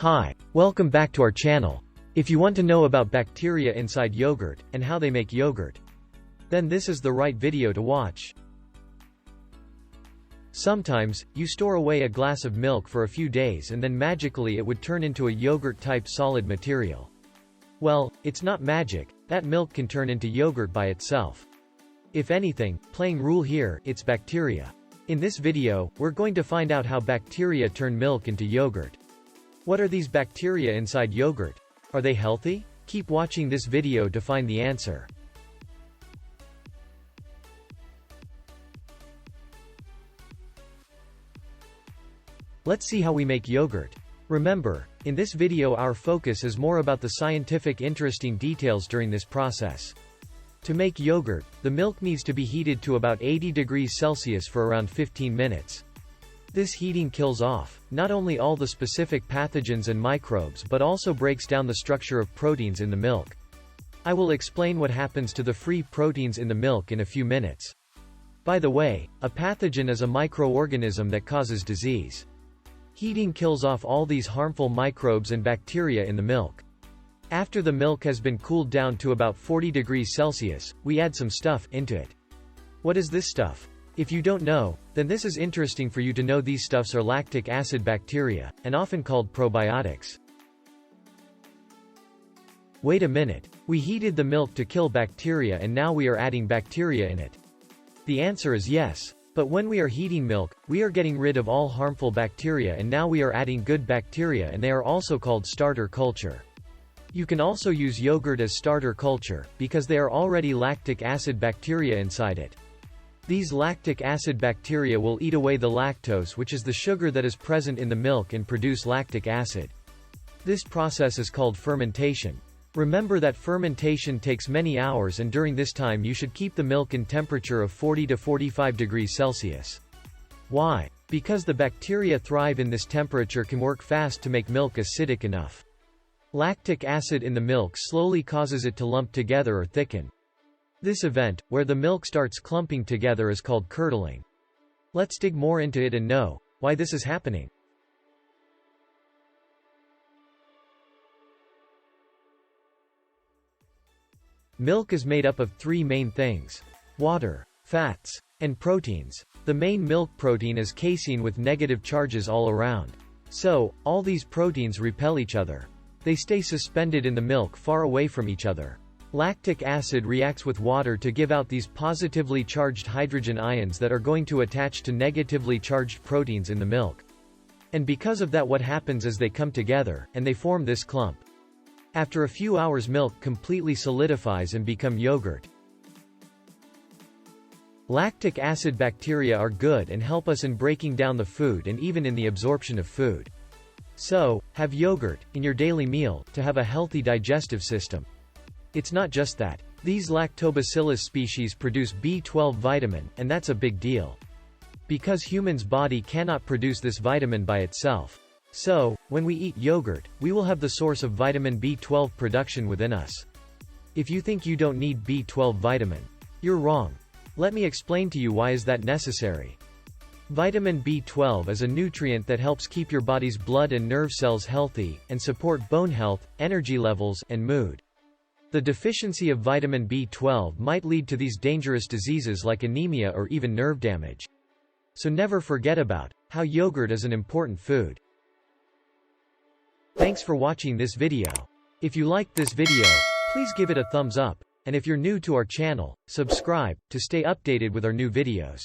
Hi, welcome back to our channel. If you want to know about bacteria inside yogurt, and how they make yogurt, then this is the right video to watch. Sometimes, you store away a glass of milk for a few days and then magically it would turn into a yogurt-type solid material. Well, it's not magic, that milk can turn into yogurt by itself. If anything, playing rule here, it's bacteria. In this video, we're going to find out how bacteria turn milk into yogurt. What are these bacteria inside yogurt? Are they healthy? Keep watching this video to find the answer. Let's see how we make yogurt. Remember, in this video our focus is more about the scientific interesting details during this process. To make yogurt, the milk needs to be heated to about 80 degrees Celsius for around 15 minutes. This heating kills off, not only all the specific pathogens and microbes but also breaks down the structure of proteins in the milk. I will explain what happens to the free proteins in the milk in a few minutes. By the way, a pathogen is a microorganism that causes disease. Heating kills off all these harmful microbes and bacteria in the milk. After the milk has been cooled down to about 40 degrees Celsius, we add some stuff into it. What is this stuff? If you don't know, then this is interesting for you to know. These stuffs are lactic acid bacteria, and often called probiotics. Wait a minute, we heated the milk to kill bacteria and now we are adding bacteria in it. The answer is yes. But when we are heating milk, we are getting rid of all harmful bacteria and now we are adding good bacteria, and they are also called starter culture. You can also use yogurt as starter culture, because they are already lactic acid bacteria inside it. These lactic acid bacteria will eat away the lactose, which is the sugar that is present in the milk, and produce lactic acid. This process is called fermentation. Remember that fermentation takes many hours, and during this time you should keep the milk in temperature of 40 to 45 degrees Celsius. Why? Because the bacteria thrive in this temperature, can work fast to make milk acidic enough. Lactic acid in the milk slowly causes it to lump together or thicken. This event, where the milk starts clumping together, is called curdling. Let's dig more into it and know why this is happening. Milk is made up of three main things: water, fats, and proteins. The main milk protein is casein with negative charges all around. So, all these proteins repel each other. They stay suspended in the milk far away from each other. Lactic acid reacts with water to give out these positively charged hydrogen ions that are going to attach to negatively charged proteins in the milk. And because of that, what happens is they come together, and they form this clump. After a few hours, milk completely solidifies and become yogurt. Lactic acid bacteria are good and help us in breaking down the food and even in the absorption of food. So, have yogurt in your daily meal to have a healthy digestive system. It's not just that. These lactobacillus species produce B12 vitamin, and that's a big deal. Because humans' body cannot produce this vitamin by itself. So, when we eat yogurt, we will have the source of vitamin B12 production within us. If you think you don't need B12 vitamin, you're wrong. Let me explain to you why is that necessary. Vitamin B12 is a nutrient that helps keep your body's blood and nerve cells healthy, and support bone health, energy levels, and mood. The deficiency of vitamin B12 might lead to these dangerous diseases like anemia or even nerve damage. So never forget about how yogurt is an important food. Thanks for watching this video. If you liked this video, please give it a thumbs up, and if you're new to our channel, subscribe to stay updated with our new videos.